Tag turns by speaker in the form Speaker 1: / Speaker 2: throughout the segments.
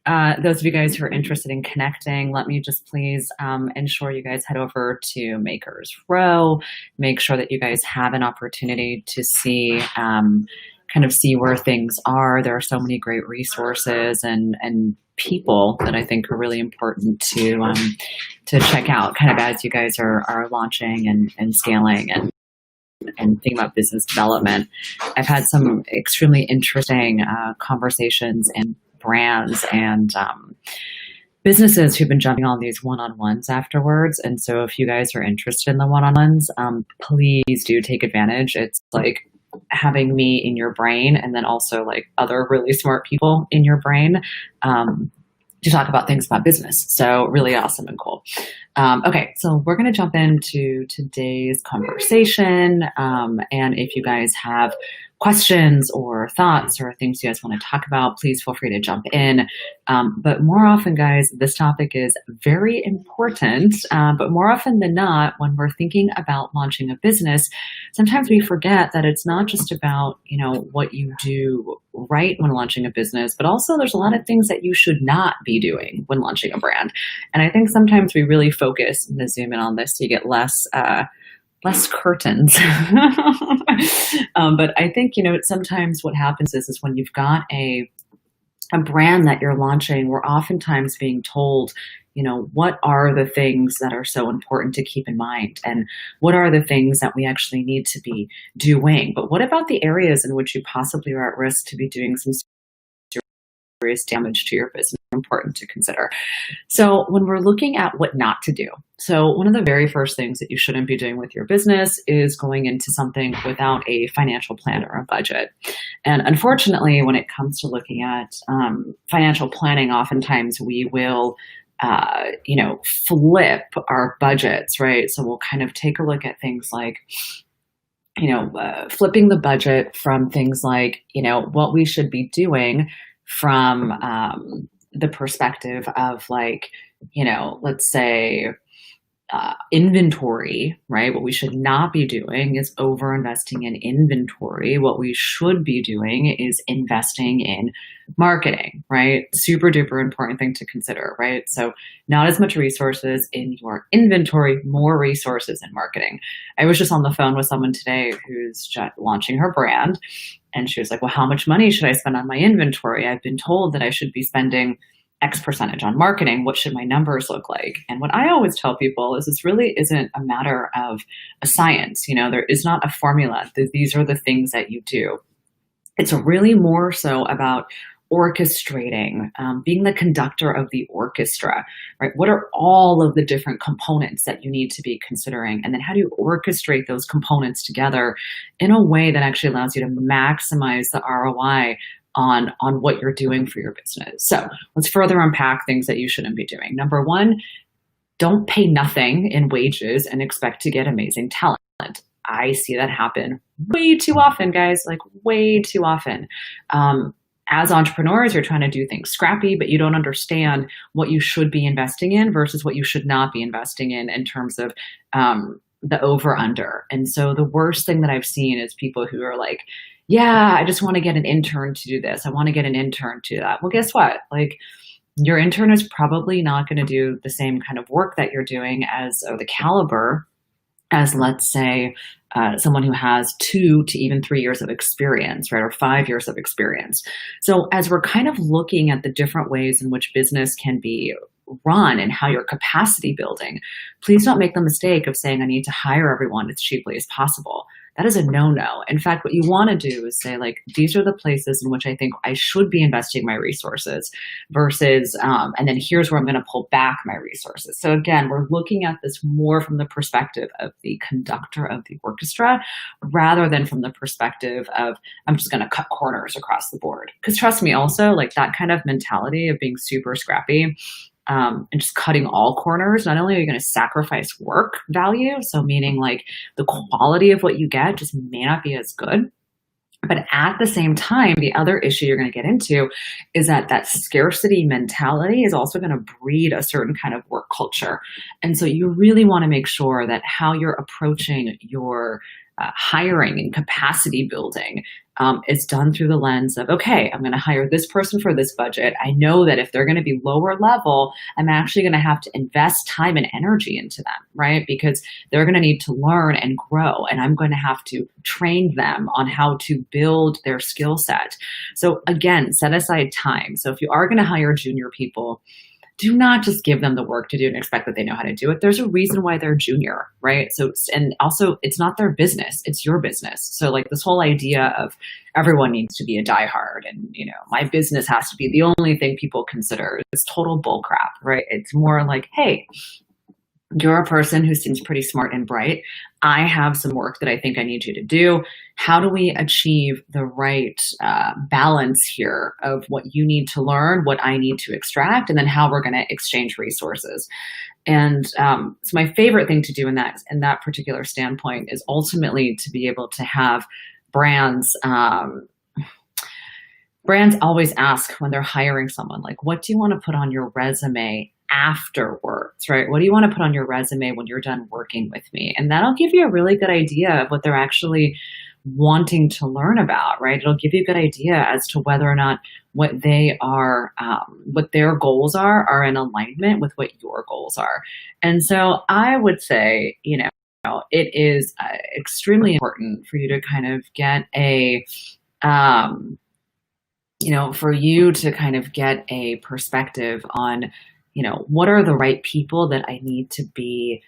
Speaker 1: Those of you guys who are interested in connecting, let me just please ensure you guys head over to Makers Row. Make sure that you guys have an opportunity to see kind of see where things are. There are so many great resources and people that I think are really important to check out kind of as you guys are launching and scaling and thinking about business development. I've had some extremely interesting conversations and brands and businesses who've been jumping on these one-on-ones afterwards. And so if you guys are interested in the one-on-ones, please do take advantage. It's like having me in your brain and then also like other really smart people in your brain to talk about things about business. So really awesome and cool. Okay, so we're going to jump into today's conversation. And if you guys have questions or thoughts or things you guys want to talk about, please feel free to jump in. But more often, guys, this topic is very important. But more often than not, when we're thinking about launching a business, sometimes we forget that it's not just about, what you do right when launching a business, but also there's a lot of things that you should not be doing when launching a brand. And I think sometimes we really focus, I'm going to zoom in on this so you get less curtains. But I think, sometimes what happens is when you've got a brand that you're launching, we're oftentimes being told, what are the things that are so important to keep in mind? And what are the things that we actually need to be doing? But what about the areas in which you possibly are at risk to be doing some serious damage to your business? Important to consider. So when we're looking at what not to do, so one of the very first things that you shouldn't be doing with your business is going into something without a financial plan or a budget. And unfortunately, when it comes to looking at financial planning, oftentimes we will flip our budgets, right? So we'll kind of take a look at things like flipping the budget from things like, what we should be doing from the perspective of like, let's say inventory, right? What we should not be doing is over investing in inventory. What we should be doing is investing in marketing, right? Super duper important thing to consider, right? So not as much resources in your inventory, more resources in marketing. I was just on the phone with someone today who's just launching her brand. And she was like, well, how much money should I spend on my inventory? I've been told that I should be spending X percentage on marketing. What should my numbers look like? And what I always tell people is this really isn't a matter of a science. There is not a formula. These are the things that you do. It's really more so about orchestrating, being the conductor of the orchestra, right? What are all of the different components that you need to be considering? And then how do you orchestrate those components together in a way that actually allows you to maximize the ROI on what you're doing for your business? So let's further unpack things that you shouldn't be doing. Number one, don't pay nothing in wages and expect to get amazing talent. I see that happen way too often, guys, like way too often. As entrepreneurs, you're trying to do things scrappy, but you don't understand what you should be investing in versus what you should not be investing in terms of the over under. And so the worst thing that I've seen is people who are like, yeah, I just want to get an intern to do this. I want to get an intern to do that. Well, guess what? Like your intern is probably not going to do the same kind of work that you're doing or the caliber as, let's say, someone who has 2 to even 3 years of experience, right? Or 5 years of experience. So as we're kind of looking at the different ways in which business can be run and how you're capacity building, please don't make the mistake of saying, I need to hire everyone as cheaply as possible. That is a no-no. In fact, what you want to do is say, like, these are the places in which I think I should be investing my resources versus, and then here's where I'm going to pull back my resources. So again, we're looking at this more from the perspective of the conductor of the orchestra rather than from the perspective of, I'm just going to cut corners across the board. Because trust me also, like that kind of mentality of being super scrappy, and just cutting all corners, not only are you going to sacrifice work value, so meaning like the quality of what you get just may not be as good, but at the same time, the other issue you're going to get into is that scarcity mentality is also going to breed a certain kind of work culture. And so you really want to make sure that how you're approaching your hiring and capacity building is done through the lens of, okay, I'm going to hire this person for this budget. I know that if they're going to be lower level, I'm actually going to have to invest time and energy into them, right? Because they're going to need to learn and grow, and I'm going to have to train them on how to build their skill set. So again, set aside time. So if you are going to hire junior people, do not just give them the work to do and expect that they know how to do it. There's a reason why they're junior, right? So, and also it's not their business, it's your business. So like this whole idea of everyone needs to be a diehard and, my business has to be the only thing people consider is total bull crap, right? It's more like, hey, you're a person who seems pretty smart and bright. I have some work that I think I need you to do. How do we achieve the right balance here of what you need to learn, what I need to extract, and then how we're going to exchange resources? And so my favorite thing to do in that particular standpoint is ultimately to be able to have brands. Brands always ask when they're hiring someone, like, what do you want to put on your resume afterwards, right? What do you want to put on your resume when you're done working with me? And that'll give you a really good idea of what they're actually wanting to learn about, right? It'll give you a good idea as to whether or not what they are, what their goals are in alignment with what your goals are. And so I would say, it is extremely important for you to kind of get for you to kind of get a perspective on, what are the right people that I need to be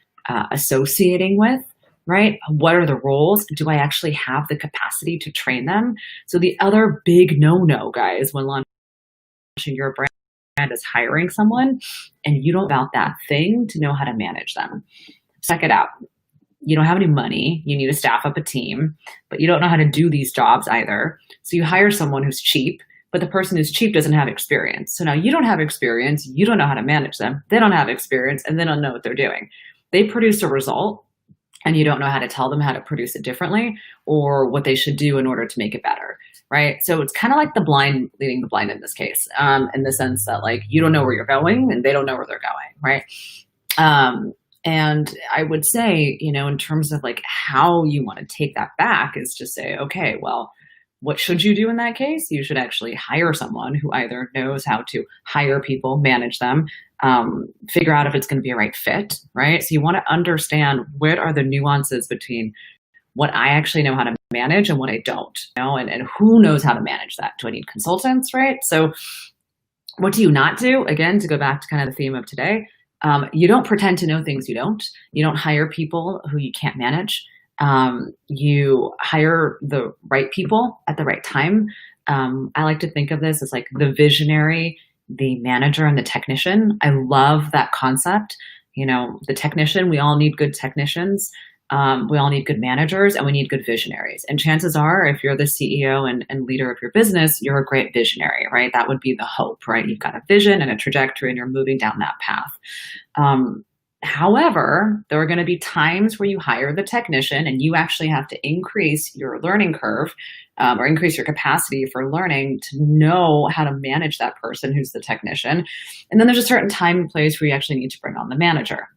Speaker 1: associating with, right? What are the roles? Do I actually have the capacity to train them? So the other big no-no, guys, when launching your brand is hiring someone and you don't know about that thing to know how to manage them. Check it out. You don't have any money. You need to staff up a team, but you don't know how to do these jobs either. So you hire someone who's cheap, but the person who's cheap doesn't have experience. So now you don't have experience, you don't know how to manage them, they don't have experience, and they don't know what they're doing. They produce a result, and you don't know how to tell them how to produce it differently or what they should do in order to make it better, right? So it's kind of like the blind leading the blind in this case, in the sense that like you don't know where you're going and they don't know where they're going, right? And I would say, in terms of like how you want to take that back is just say, okay, well, what should you do in that case? You should actually hire someone who either knows how to hire people, manage them, figure out if it's going to be a right fit, right? So you want to understand what are the nuances between what I actually know how to manage and what I don't, and who knows how to manage that? Do I need consultants, right? So what do you not do? Again, to go back to kind of the theme of today, you don't pretend to know things you don't. You don't hire people who you can't manage. You hire the right people at the right time. I like to think of this as like the visionary, the manager, and the technician. I love that concept. The technician, we all need good technicians. We all need good managers, and we need good visionaries. And chances are, if you're the CEO and leader of your business, you're a great visionary, right? That would be the hope, right? You've got a vision and a trajectory, and you're moving down that path. However, there are going to be times where you hire the technician and you actually have to increase your learning curve or increase your capacity for learning to know how to manage that person who's the technician. And then there's a certain time and place where you actually need to bring on the manager.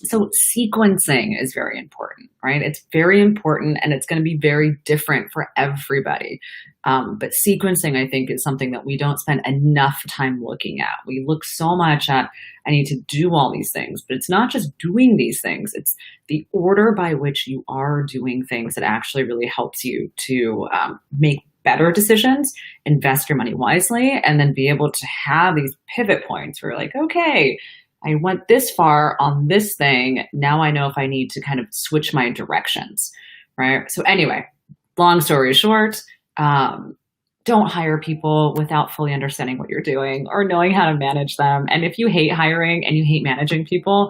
Speaker 1: So sequencing is very important, right? It's very important, and it's going to be very different for everybody. But sequencing, I think, is something that we don't spend enough time looking at. We look so much at, I need to do all these things, but it's not just doing these things. It's the order by which you are doing things that actually really helps you to make better decisions, invest your money wisely, and then be able to have these pivot points where you're like, okay, I went this far on this thing. Now I know if I need to kind of switch my directions, right? So anyway, long story short, don't hire people without fully understanding what you're doing or knowing how to manage them. And if you hate hiring and you hate managing people,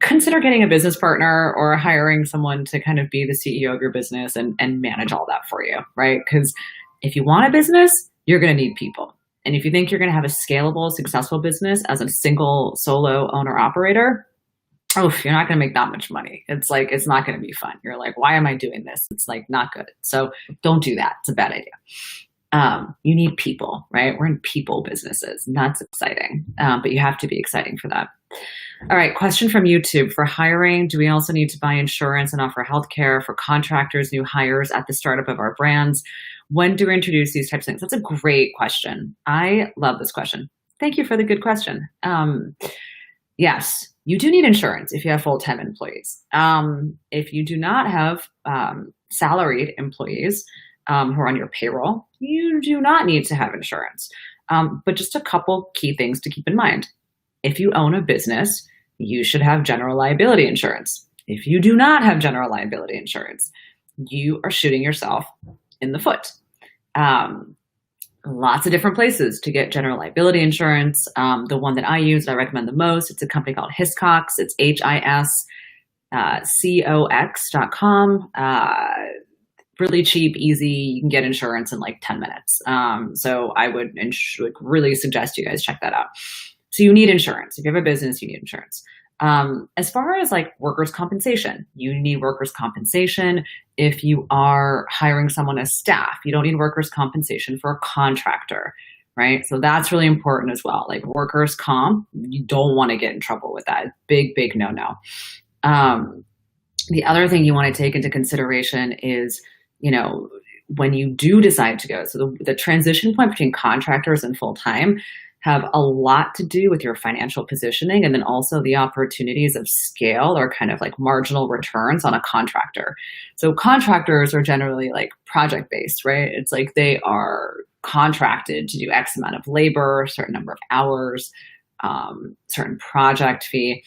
Speaker 1: consider getting a business partner or hiring someone to kind of be the CEO of your business and manage all that for you, right? Because if you want a business, you're going to need people. And if you think you're going to have a scalable, successful business as a single solo owner operator, you're not going to make that much money. It's like, it's not going to be fun. You're like, why am I doing this? It's like not good. So don't do that. It's a bad idea. You need people, right? We're in people businesses, and that's exciting. But you have to be exciting for that. All right, question from YouTube. For hiring, do we also need to buy insurance and offer healthcare for contractors, new hires at the startup of our brands? When do we introduce these types of things? That's a great question. I love this question. Thank you for the good question. Yes, you do need insurance if you have full-time employees. If you do not have salaried employees who are on your payroll, you do not need to have insurance. But just a couple key things to keep in mind. If you own a business, you should have general liability insurance. If you do not have general liability insurance, you are shooting yourself in the foot. Lots of different places to get general liability insurance. The one that I use, that I recommend the most, it's a company called Hiscox. It's HISCOX.com. Really cheap, easy. You can get insurance in like 10 minutes. So I would really suggest you guys check that out. So you need insurance. If you have a business, you need insurance. As far as like workers' compensation, you need workers' compensation if you are hiring someone as staff. You don't need workers' compensation for a contractor, right? So that's really important as well. Like workers' comp, you don't want to get in trouble with that. Big, big no-no. The other thing you want to take into consideration is, when you do decide to go, so the transition point between contractors and full-time have a lot to do with your financial positioning, and then also the opportunities of scale or kind of like marginal returns on a contractor. So contractors are generally like project-based, right? It's like they are contracted to do X amount of labor, a certain number of hours, certain project fee.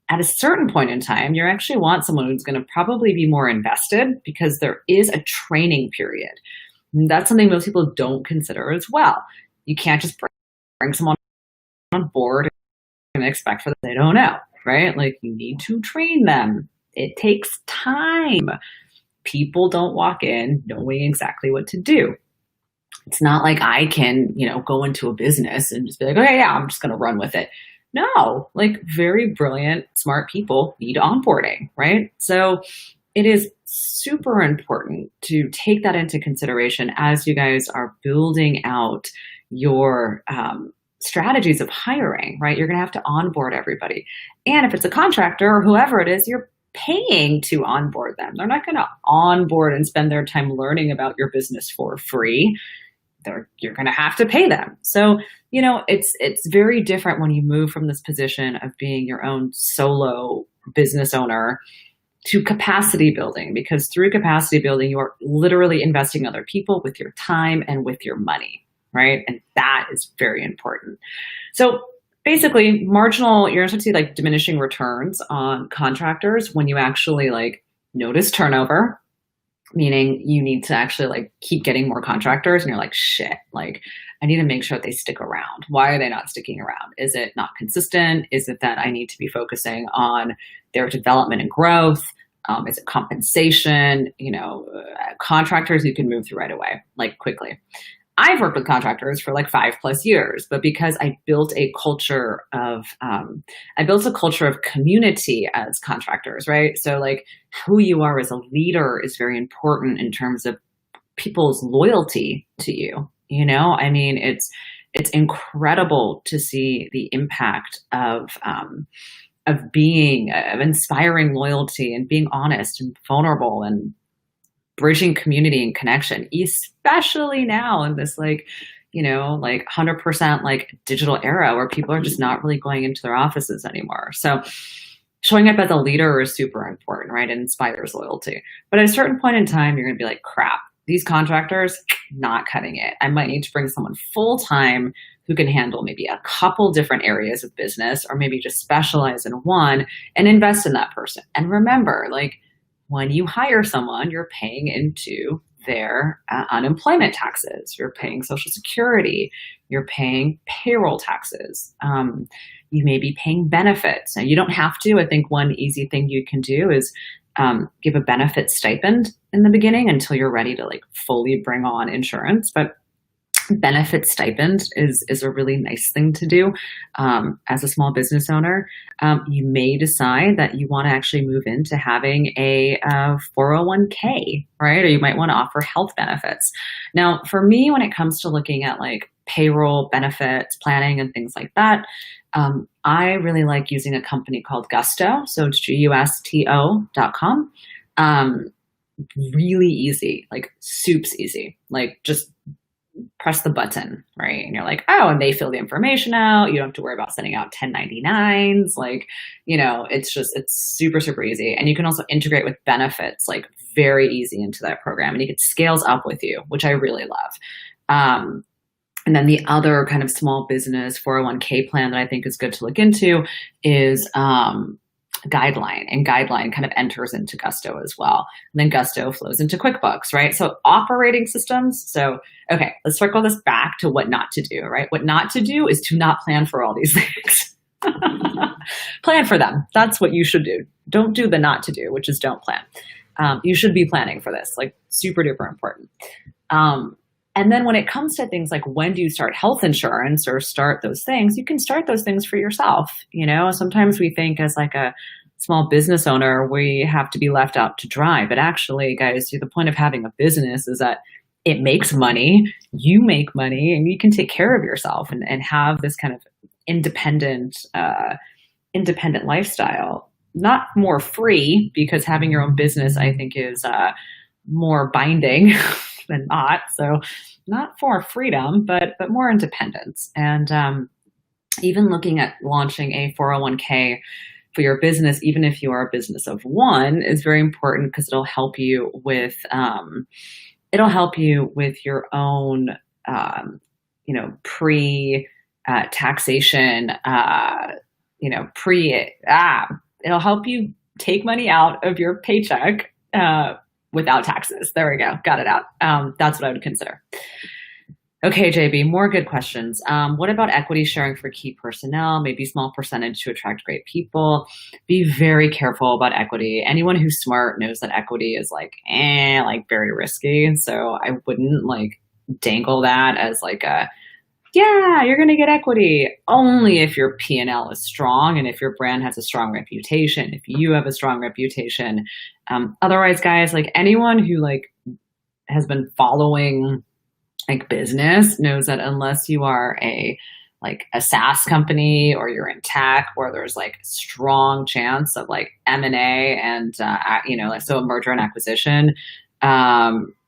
Speaker 1: At a certain point in time, you actually want someone who's going to probably be more invested because there is a training period. And that's something most people don't consider as well. You can't just bring someone on board and expect for them they don't know, right? Like you need to train them. It takes time. People don't walk in knowing exactly what to do. It's not like I can, go into a business and just be like, okay, yeah, I'm just going to run with it. No, like very brilliant, smart people need onboarding, right? So it is super important to take that into consideration as you guys are building out your strategies of hiring, right? You're going to have to onboard everybody. And if it's a contractor or whoever it is, you're paying to onboard them. They're not going to onboard and spend their time learning about your business for free. You're going to have to pay them. So, it's very different when you move from this position of being your own solo business owner to capacity building, because through capacity building, you are literally investing in other people with your time and with your money, right? And that is very important. So basically you're going to see like diminishing returns on contractors when you actually like notice turnover, meaning you need to actually like keep getting more contractors and you're like, shit, like I need to make sure that they stick around. Why are they not sticking around? Is it not consistent? Is it that I need to be focusing on their development and growth? Is it compensation? Contractors you can move through right away, like quickly. I've worked with contractors for like 5+ years, but because I built a culture of community as contractors, right? So like who you are as a leader is very important in terms of people's loyalty to you. It's incredible to see the impact of inspiring loyalty and being honest and vulnerable and bridging community and connection, especially now in this like 100% like digital era where people are just not really going into their offices anymore. So showing up as a leader is super important, right? It inspires loyalty. But at a certain point in time, you're going to be like, crap, these contractors, not cutting it. I might need to bring someone full-time who can handle maybe a couple different areas of business, or maybe just specialize in one and invest in that person. And remember, like, when you hire someone, you're paying into their unemployment taxes. You're paying Social Security. You're paying payroll taxes. You may be paying benefits. Now, you don't have to. I think one easy thing you can do is give a benefit stipend in the beginning until you're ready to like fully bring on insurance. But benefit stipend is a really nice thing to do as a small business owner. You may decide that you want to actually move into having a 401k, right? Or you might want to offer health benefits. Now, for me, when it comes to looking at like payroll benefits, planning, and things like that, I really like using a company called Gusto. So it's gusto.com. Really easy, like soups easy, like just press the button, right? And you're like, oh, and they fill the information out. You don't have to worry about sending out 1099s. Like, it's super, super easy. And you can also integrate with benefits, like very easy into that program. And it scales up with you, which I really love. And then the other kind of small business 401k plan that I think is good to look into is Guideline, and Guideline kind of enters into Gusto as well. And then Gusto flows into QuickBooks, right? So operating systems. So, okay, let's circle this back to what not to do, right? What not to do is to not plan for all these things. Plan for them. That's what you should do. Don't do the not to do, which is don't plan. You should be planning for this, like super duper important. And then when it comes to things like when do you start health insurance or start those things, you can start those things for yourself. Sometimes we think as like a small business owner, we have to be left out to dry. But actually, guys, the point of having a business is that it makes money, you make money, and you can take care of yourself and have this kind of independent lifestyle. Not more free, because having your own business, I think, is more binding than not. So not for freedom, but more independence. And even looking at launching a 401k for your business, even if you are a business of one, is very important, because it'll help you with your own pre taxation it'll help you take money out of your paycheck without taxes. There we go. Got it out. That's what I would consider. Okay, JB, more good questions. What about equity sharing for key personnel? Maybe small percentage to attract great people. Be very careful about equity. Anyone who's smart knows that equity is like very risky. And so I wouldn't dangle that as you're going to get equity only if your P&L is strong and if your brand has a strong reputation, if you have a strong reputation. Otherwise, guys, anyone who has been following business knows that unless you are a SaaS company or you're in tech where there's strong chance of M&A and so a merger and acquisition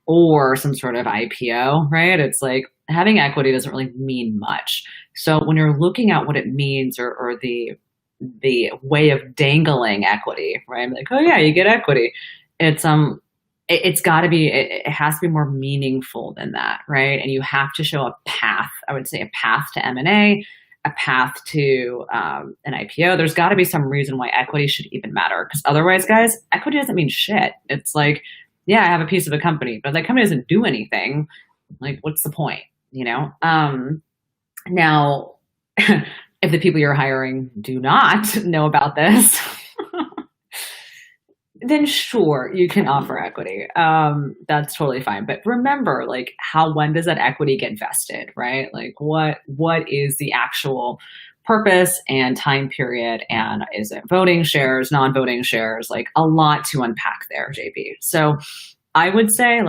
Speaker 1: or some sort of IPO, right? It's having equity doesn't really mean much. So when you're looking at what it means or the way of dangling equity, right? Oh yeah, you get equity. It's got to be, it has to be more meaningful than that, right? And you have to show a path, I would say a path to M&A, a path to an IPO. There's got to be some reason why equity should even matter. Because otherwise, guys, equity doesn't mean shit. It's yeah, I have a piece of a company, but that company doesn't do anything. What's the point, Now, if the people you're hiring do not know about this, then sure, you can offer equity. That's totally fine. But remember, when does that equity get vested, right? What is the actual purpose and time period? And is it voting shares, non-voting shares? A lot to unpack there, JB. So I would say,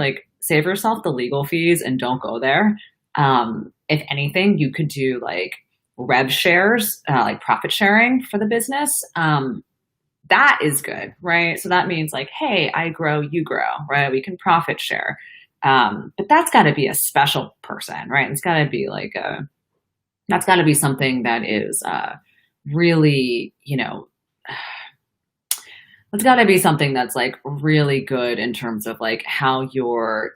Speaker 1: save yourself the legal fees and don't go there. If anything, you could do rev shares, profit sharing for the business. That is good, right? So that means hey, I grow, you grow, right? We can profit share. But that's got to be a special person, right? It's got to be that's got to be something that is really, it's got to be something that's really good in terms of how your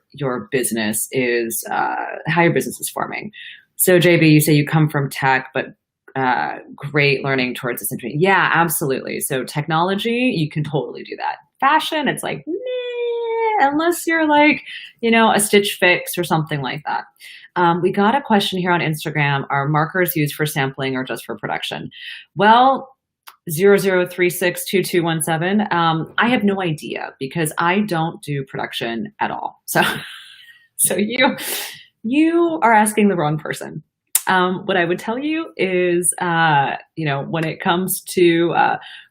Speaker 1: business is, how your business is forming. So JB, you say you come from tech, but great learning towards this industry. Yeah, absolutely. So technology, you can totally do that. Fashion, it's unless you're a Stitch Fix or something like that. We got a question here on Instagram. Are markers used for sampling or just for production? Well, 00362217. I have no idea because I don't do production at all. So you are asking the wrong person. What I would tell you is, when it comes to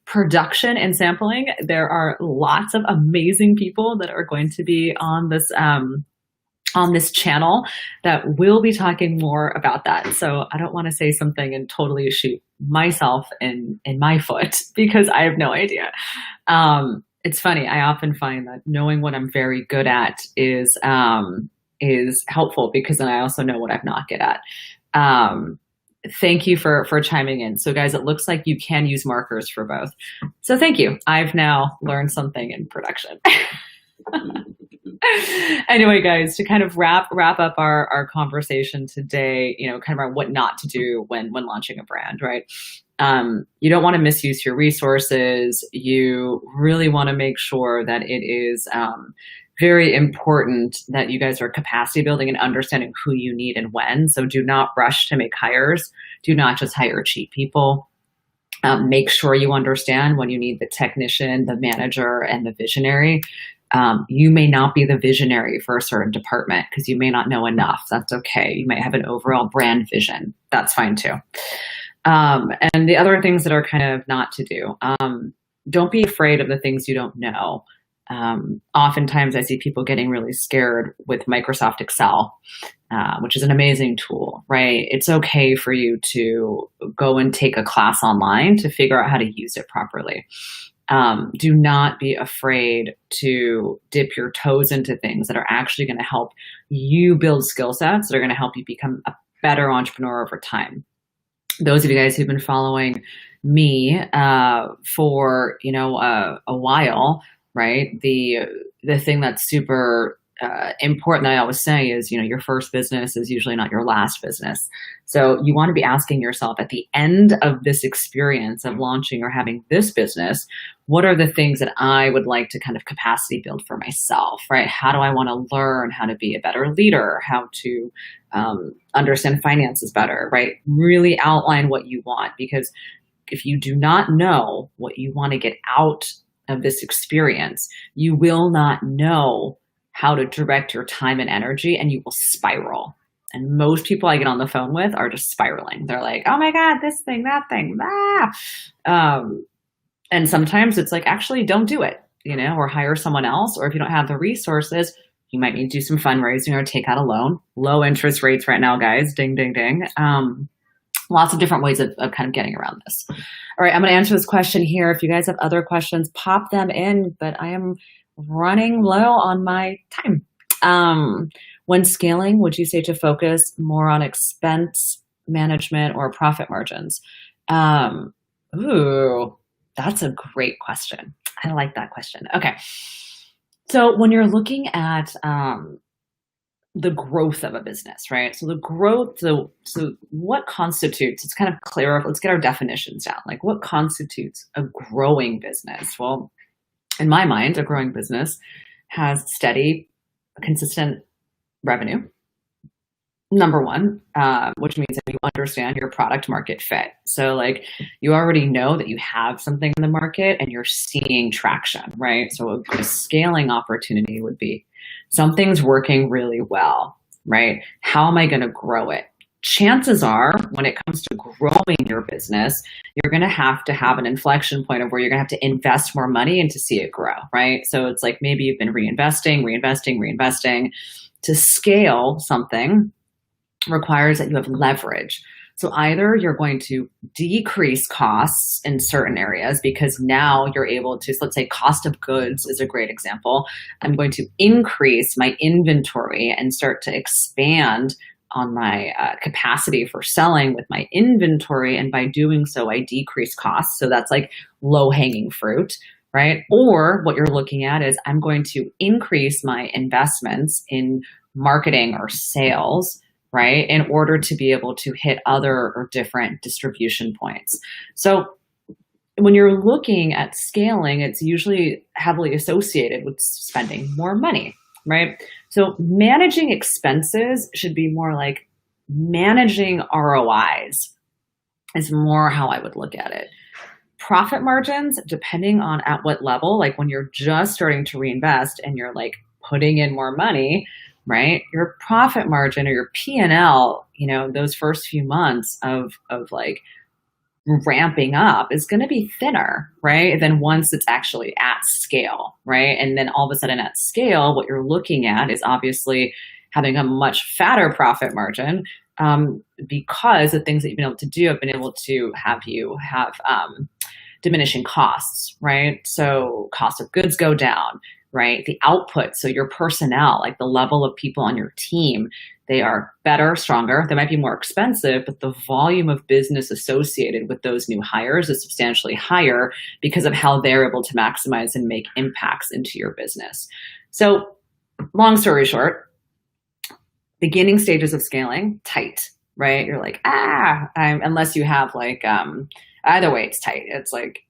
Speaker 1: production and sampling, there are lots of amazing people that are going to be on this channel that will be talking more about that. So I don't want to say something and totally shoot myself in my foot because I have no idea. It's funny. I often find that knowing what I'm very good at is helpful because then I also know what I'm not good at. Thank you for chiming in. So guys, it looks like you can use markers for both. So thank you. I've now learned something in production. Anyway, guys, to kind of wrap up our conversation today, kind of around what not to do when launching a brand, right? You don't want to misuse your resources. You really want to make sure that it is very important that you guys are capacity building and understanding who you need and when. So do not rush to make hires. Do not just hire cheap people. Make sure you understand when you need the technician, the manager, and the visionary. You may not be the visionary for a certain department because you may not know enough. That's okay. You might have an overall brand vision. That's fine too. And the other things that are kind of not to do. Don't be afraid of the things you don't know. Oftentimes I see people getting really scared with Microsoft Excel, which is an amazing tool, right? It's okay for you to go and take a class online to figure out how to use it properly. Do not be afraid to dip your toes into things that are actually going to help you build skill sets that are going to help you become a better entrepreneur over time. Those of you guys who've been following me for a while, right? The thing that's super important that I always say is, your first business is usually not your last business. So you want to be asking yourself at the end of this experience of launching or having this business, what are the things that I would like to kind of capacity build for myself, right? How do I want to learn how to be a better leader, how to understand finances better, right? Really outline what you want, because if you do not know what you want to get out of this experience, you will not know how to direct your time and energy, and you will spiral. And most people I get on the phone with are just spiraling. They're like, oh my God, this thing, that thing, and sometimes it's like, actually don't do it, or hire someone else. Or if you don't have the resources, you might need to do some fundraising or take out a loan. Low interest rates right now, guys, ding, ding, ding. Lots of different ways of kind of getting around this. All right, I'm going to answer this question here. If you guys have other questions, pop them in, but I am running low on my time. When scaling, would you say to focus more on expense management or profit margins? Ooh, that's a great question. I like that question. Okay. So when you're looking at the growth of a business, right? So the growth, so what constitutes, it's kind of clear. Let's get our definitions down. Like, what constitutes a growing business? Well, in my mind, a growing business has steady, consistent revenue, number one, which means that you understand your product market fit. So like, you already know that you have something in the market and you're seeing traction, right? So a scaling opportunity would be something's working really well, right? How am I going to grow it? Chances are, when it comes to growing your business, you're going to have an inflection point of where you're going to have to invest more money and to see it grow, right? So it's like maybe you've been reinvesting. To scale something requires that you have leverage. So either you're going to decrease costs in certain areas because now you're able to, so let's say cost of goods is a great example. I'm going to increase my inventory and start to expand on my capacity for selling with my inventory. And by doing so, I decrease costs. So that's like low hanging fruit, right? Or what you're looking at is I'm going to increase my investments in marketing or sales, right, in order to be able to hit other or different distribution points. So when you're looking at scaling, it's usually heavily associated with spending more money, right? So managing expenses should be more like managing ROIs is more how I would look at it. Profit margins, depending on at what level, like when you're just starting to reinvest and you're like putting in more money, right? Your profit margin or your P&L, those first few months of like ramping up is going to be thinner, right? Than once it's actually at scale, right? And then all of a sudden at scale, what you're looking at is obviously having a much fatter profit margin, because the things that you've been able to do have been able to have you have diminishing costs, right? So cost of goods go down, right? The output, so your personnel, like the level of people on your team, they are better, stronger. They might be more expensive, but the volume of business associated with those new hires is substantially higher because of how they're able to maximize and make impacts into your business. So long story short, beginning stages of scaling, tight, right? You're like, unless you have like, either way, it's tight. It's like,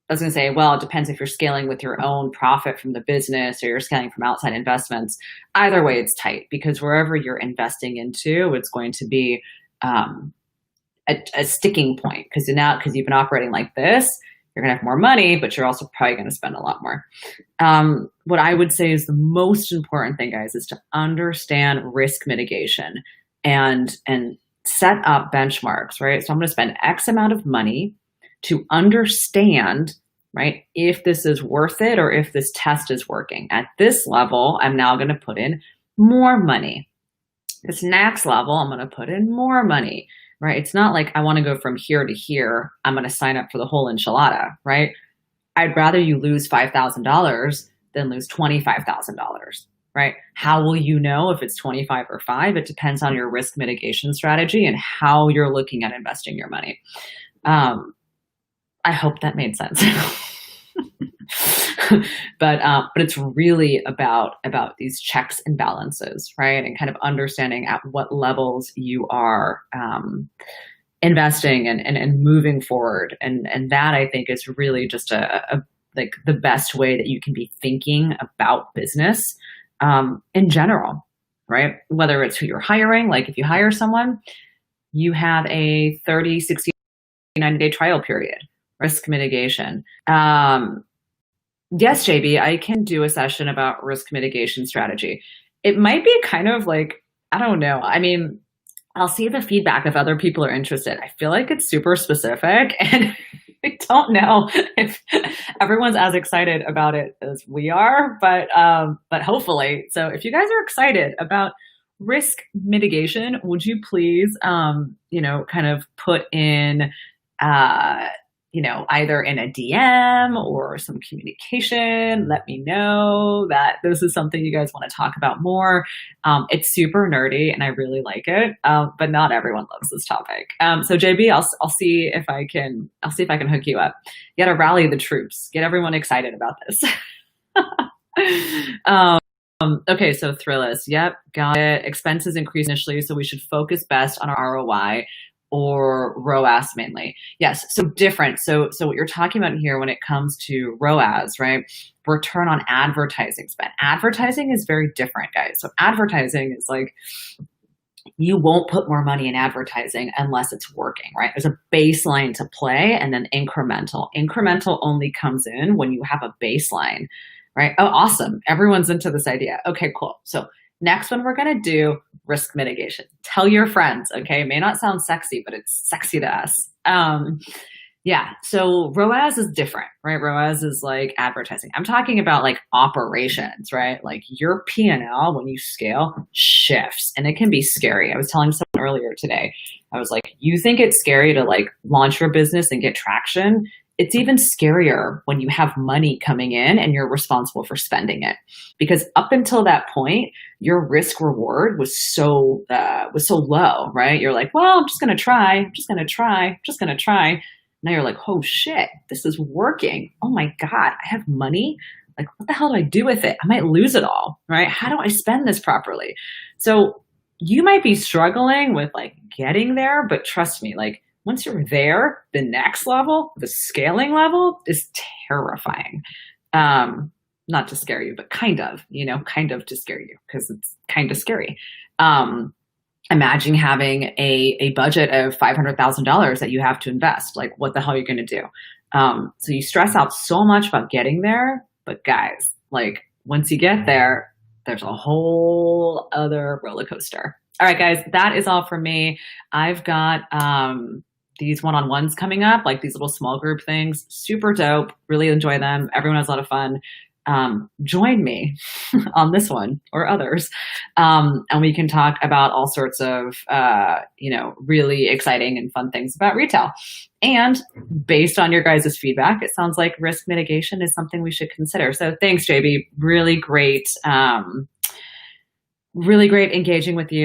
Speaker 1: I was going to say, well, it depends if you're scaling with your own profit from the business or you're scaling from outside investments. Either way, it's tight because wherever you're investing into, it's going to be a sticking point because you've been operating like this, you're going to have more money, but you're also probably going to spend a lot more. What I would say is the most important thing, guys, is to understand risk mitigation and set up benchmarks, right? So I'm going to spend X amount of money to understand, right, if this is worth it or if this test is working. At this level, I'm now going to put in more money. This next level, I'm going to put in more money, right? It's not like I want to go from here to here. I'm going to sign up for the whole enchilada, right? I'd rather you lose $5,000 than lose $25,000, right? How will you know if it's 25 or 5? It depends on your risk mitigation strategy and how you're looking at investing your money. I hope that made sense. But it's really about these checks and balances, right? And kind of understanding at what levels you are investing and moving forward. And that I think is really just like the best way that you can be thinking about business in general, right? Whether it's who you're hiring, like if you hire someone, you have a 30, 60, 90-day trial period. Risk mitigation. Yes, JB, I can do a session about risk mitigation strategy. It might be kind of like, I don't know. I mean, I'll see the feedback if other people are interested. I feel like it's super specific and I don't know if everyone's as excited about it as we are, but hopefully. So if you guys are excited about risk mitigation, would you please, kind of put in, either in a DM or some communication, let me know that this is something you guys want to talk about more. It's super nerdy and I really like it, but not everyone loves this topic. So JB, I'll see if I can hook you up. You got to rally the troops, get everyone excited about this. Okay, so Thrillist, yep, got it. Expenses increase initially, so we should focus best on our ROI. Or ROAS mainly. Yes, so different. So what you're talking about here when it comes to ROAS, right? Return on advertising spend. Advertising is very different, guys. So advertising is like, you won't put more money in advertising unless it's working, right? There's a baseline to play and then incremental. Incremental only comes in when you have a baseline, right? Oh, awesome. Everyone's into this idea. Okay, cool. So next one we're going to do risk mitigation. Tell your friends, okay? It may not sound sexy, but it's sexy to us. Yeah, so ROAS is different, right? ROAS is like advertising. I'm talking about like operations, right? Like your P&L when you scale shifts and it can be scary. I was telling someone earlier today, I was like, you think it's scary to like launch your business and get traction? It's even scarier when you have money coming in and you're responsible for spending it. Because up until that point, your risk reward was so low, right? You're like, well, I'm just going to try. Now you're like, oh shit, this is working. Oh my God, I have money. Like, what the hell do I do with it? I might lose it all, right? How do I spend this properly? So you might be struggling with like getting there, but trust me, like once you're there, the next level, the scaling level is terrifying. Not to scare you, but kind of to scare you because it's kind of scary. Imagine having a budget of $500,000 that you have to invest. Like, what the hell are you going to do? So you stress out so much about getting there, but guys, like once you get there, there's a whole other roller coaster. All right, guys, that is all from me. I've got these one-on-ones coming up, like these little small group things. Super dope. Really enjoy them. Everyone has a lot of fun. Join me on this one or others. And we can talk about all sorts of, really exciting and fun things about retail. And based on your guys' feedback, it sounds like risk mitigation is something we should consider. So thanks, JB. Really great engaging with you.